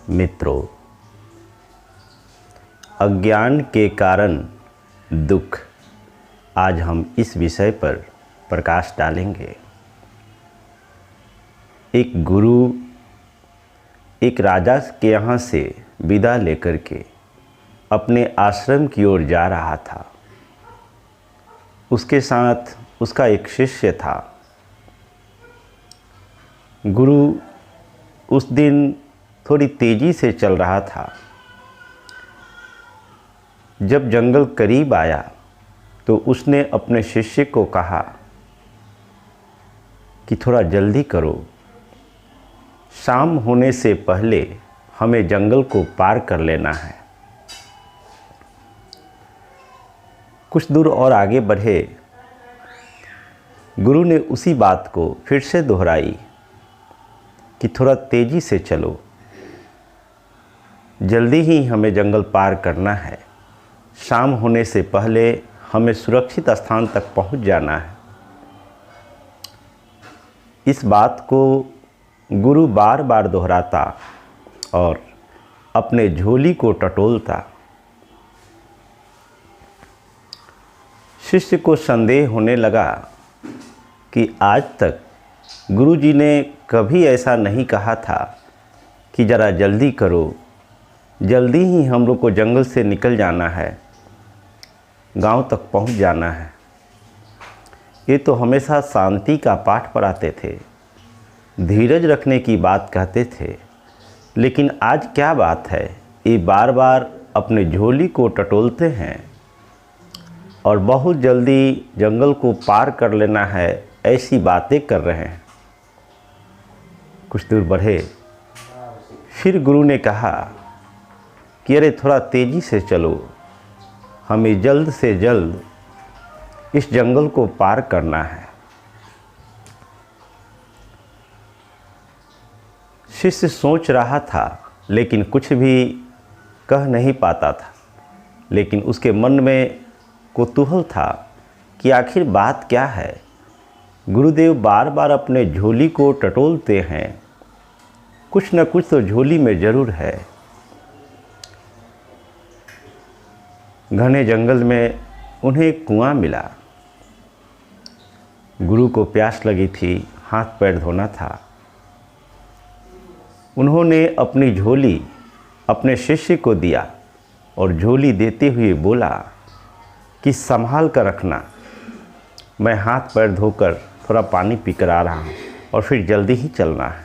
मित्रों, अज्ञान के कारण दुख, आज हम इस विषय पर प्रकाश डालेंगे। एक गुरु एक राजा के यहाँ से विदा लेकर के अपने आश्रम की ओर जा रहा था। उसके साथ उसका एक शिष्य था। गुरु उस दिन थोड़ी तेज़ी से चल रहा था। जब जंगल करीब आया तो उसने अपने शिष्य को कहा कि थोड़ा जल्दी करो, शाम होने से पहले हमें जंगल को पार कर लेना है। कुछ दूर और आगे बढ़े, गुरु ने उसी बात को फिर से दोहराई कि थोड़ा तेज़ी से चलो, जल्दी ही हमें जंगल पार करना है, शाम होने से पहले हमें सुरक्षित स्थान तक पहुंच जाना है। इस बात को गुरु बार बार दोहराता और अपने झोली को टटोलता। शिष्य को संदेह होने लगा कि आज तक गुरुजी ने कभी ऐसा नहीं कहा था कि ज़रा जल्दी करो, जल्दी ही हम लोग को जंगल से निकल जाना है, गांव तक पहुंच जाना है। ये तो हमेशा शांति का पाठ पढ़ाते थे, धीरज रखने की बात कहते थे, लेकिन आज क्या बात है, ये बार बार अपने झोली को टटोलते हैं और बहुत जल्दी जंगल को पार कर लेना है, ऐसी बातें कर रहे हैं। कुछ दूर बढ़े, फिर गुरु ने कहा कि अरे थोड़ा तेज़ी से चलो, हमें जल्द से जल्द इस जंगल को पार करना है। शिष्य सोच रहा था लेकिन कुछ भी कह नहीं पाता था, लेकिन उसके मन में कौतूहल था कि आखिर बात क्या है। गुरुदेव बार बार अपने झोली को टटोलते हैं, कुछ न कुछ तो झोली में ज़रूर है। घने जंगल में उन्हें एक कुआं मिला। गुरु को प्यास लगी थी, हाथ पैर धोना था। उन्होंने अपनी झोली अपने शिष्य को दिया और झोली देते हुए बोला कि संभाल कर रखना, मैं हाथ पैर धोकर थोड़ा पानी पीकर आ रहा हूँ और फिर जल्दी ही चलना है।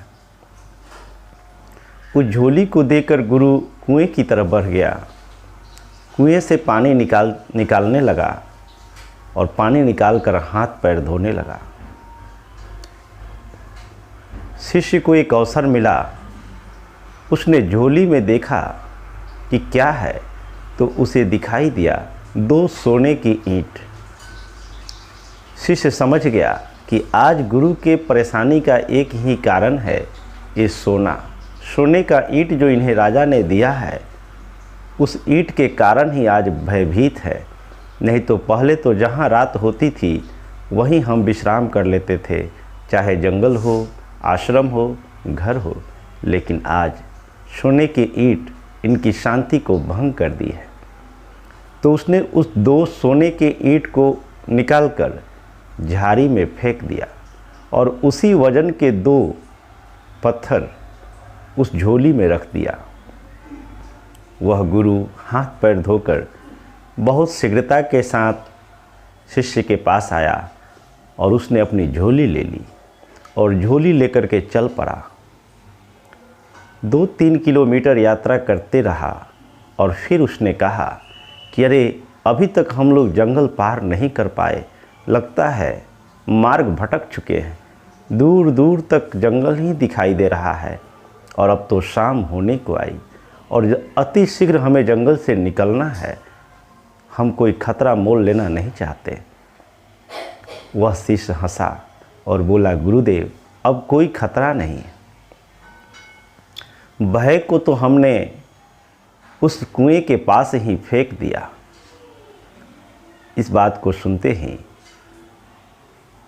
उस झोली को देकर गुरु कुएं की तरफ बढ़ गया। कुएं से पानी निकालने लगा और पानी निकालकर हाथ पैर धोने लगा। शिष्य को एक अवसर मिला, उसने झोली में देखा कि क्या है, तो उसे दिखाई दिया 2 सोने की ईंट। शिष्य समझ गया कि आज गुरु के परेशानी का एक ही कारण है, ये सोने का ईंट जो इन्हें राजा ने दिया है, उस ईंट के कारण ही आज भयभीत है। नहीं तो पहले तो जहाँ रात होती थी वहीं हम विश्राम कर लेते थे, चाहे जंगल हो, आश्रम हो, घर हो, लेकिन आज सोने की ईंट इनकी शांति को भंग कर दी है। तो उसने उस 2 सोने के ईंट को निकालकर झाड़ी में फेंक दिया और उसी वजन के 2 पत्थर उस झोली में रख दिया। वह गुरु हाथ पैर धोकर बहुत शीघ्रता के साथ शिष्य के पास आया और उसने अपनी झोली ले ली और झोली लेकर के चल पड़ा। 2-3 किलोमीटर यात्रा करते रहा और फिर उसने कहा कि अरे अभी तक हम लोग जंगल पार नहीं कर पाए, लगता है मार्ग भटक चुके हैं, दूर दूर तक जंगल ही दिखाई दे रहा है और अब तो शाम होने को आई और अति शीघ्र हमें जंगल से निकलना है, हम कोई खतरा मोल लेना नहीं चाहते। वह शिष्य हंसा और बोला, गुरुदेव अब कोई खतरा नहीं है, भय को तो हमने उस कुएं के पास ही फेंक दिया। इस बात को सुनते ही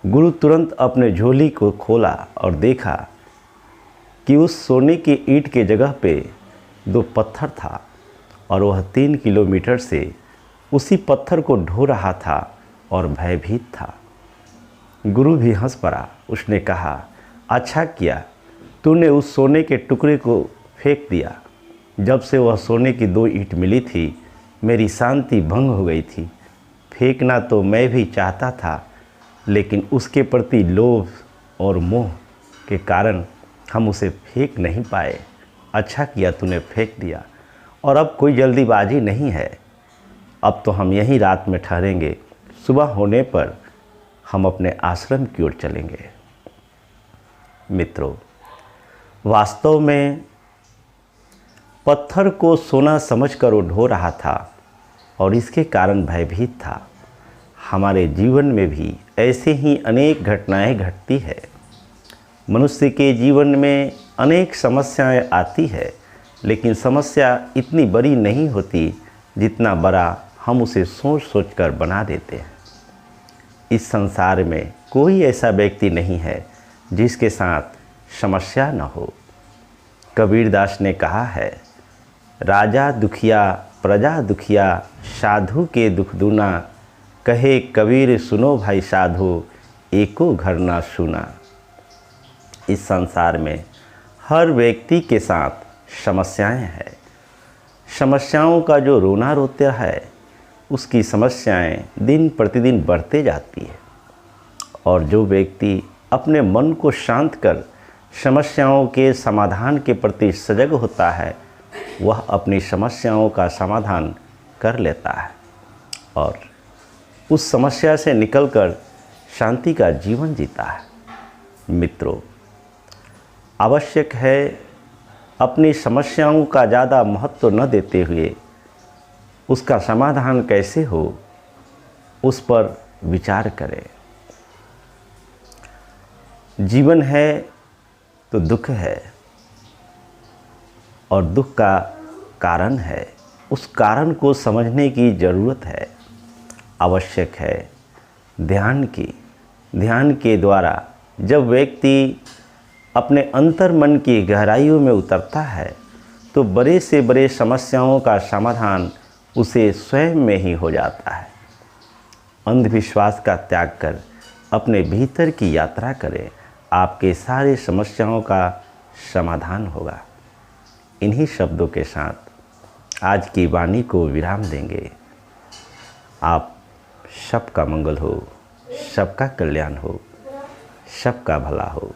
गुरु तुरंत अपने झोली को खोला और देखा कि उस सोने की ईंट के जगह पे दो पत्थर था और वह 3 किलोमीटर से उसी पत्थर को ढो रहा था और भयभीत था। गुरु भी हंस पड़ा। उसने कहा, अच्छा किया तूने उस सोने के टुकड़े को फेंक दिया। जब से वह सोने की 2 ईंट मिली थी मेरी शांति भंग हो गई थी। फेंकना तो मैं भी चाहता था, लेकिन उसके प्रति लोभ और मोह के कारण हम उसे फेंक नहीं पाए। अच्छा किया तूने फेंक दिया। और अब कोई जल्दीबाजी नहीं है। अब तो हम यहीं रात में ठहरेंगे। सुबह होने पर हम अपने आश्रम की ओर चलेंगे। मित्रों, वास्तव में पत्थर को सोना समझकर वो ढो रहा था और इसके कारण भयभीत था। हमारे जीवन में भी ऐसे ही अनेक घटनाएं घटती है। मनुष्य के जीवन में अनेक समस्याएं आती है, लेकिन समस्या इतनी बड़ी नहीं होती जितना बड़ा हम उसे सोच सोचकर बना देते हैं। इस संसार में कोई ऐसा व्यक्ति नहीं है जिसके साथ समस्या न हो। कबीरदास ने कहा है, राजा दुखिया प्रजा दुखिया, साधु के दुख दूना। कहे कबीर सुनो भाई साधु, एको घर ना सुना। इस संसार में हर व्यक्ति के साथ समस्याएं हैं। समस्याओं का जो रोना रोता है उसकी समस्याएं दिन प्रतिदिन बढ़ते जाती है। और जो व्यक्ति अपने मन को शांत कर समस्याओं के समाधान के प्रति सजग होता है वह अपनी समस्याओं का समाधान कर लेता है और उस समस्या से निकलकर शांति का जीवन जीता है। मित्रों, आवश्यक है अपनी समस्याओं का ज़्यादा महत्व न देते हुए उसका समाधान कैसे हो उस पर विचार करें। जीवन है तो दुख है और दुख का कारण है। उस कारण को समझने की ज़रूरत है। आवश्यक है ध्यान की। ध्यान के द्वारा जब व्यक्ति अपने अंतर मन की गहराइयों में उतरता है तो बड़े से बड़े समस्याओं का समाधान उसे स्वयं में ही हो जाता है। अंधविश्वास का त्याग कर अपने भीतर की यात्रा करें, आपके सारे समस्याओं का समाधान होगा। इन्हीं शब्दों के साथ आज की वाणी को विराम देंगे। आप सबका मंगल हो, सबका कल्याण हो, सबका भला हो।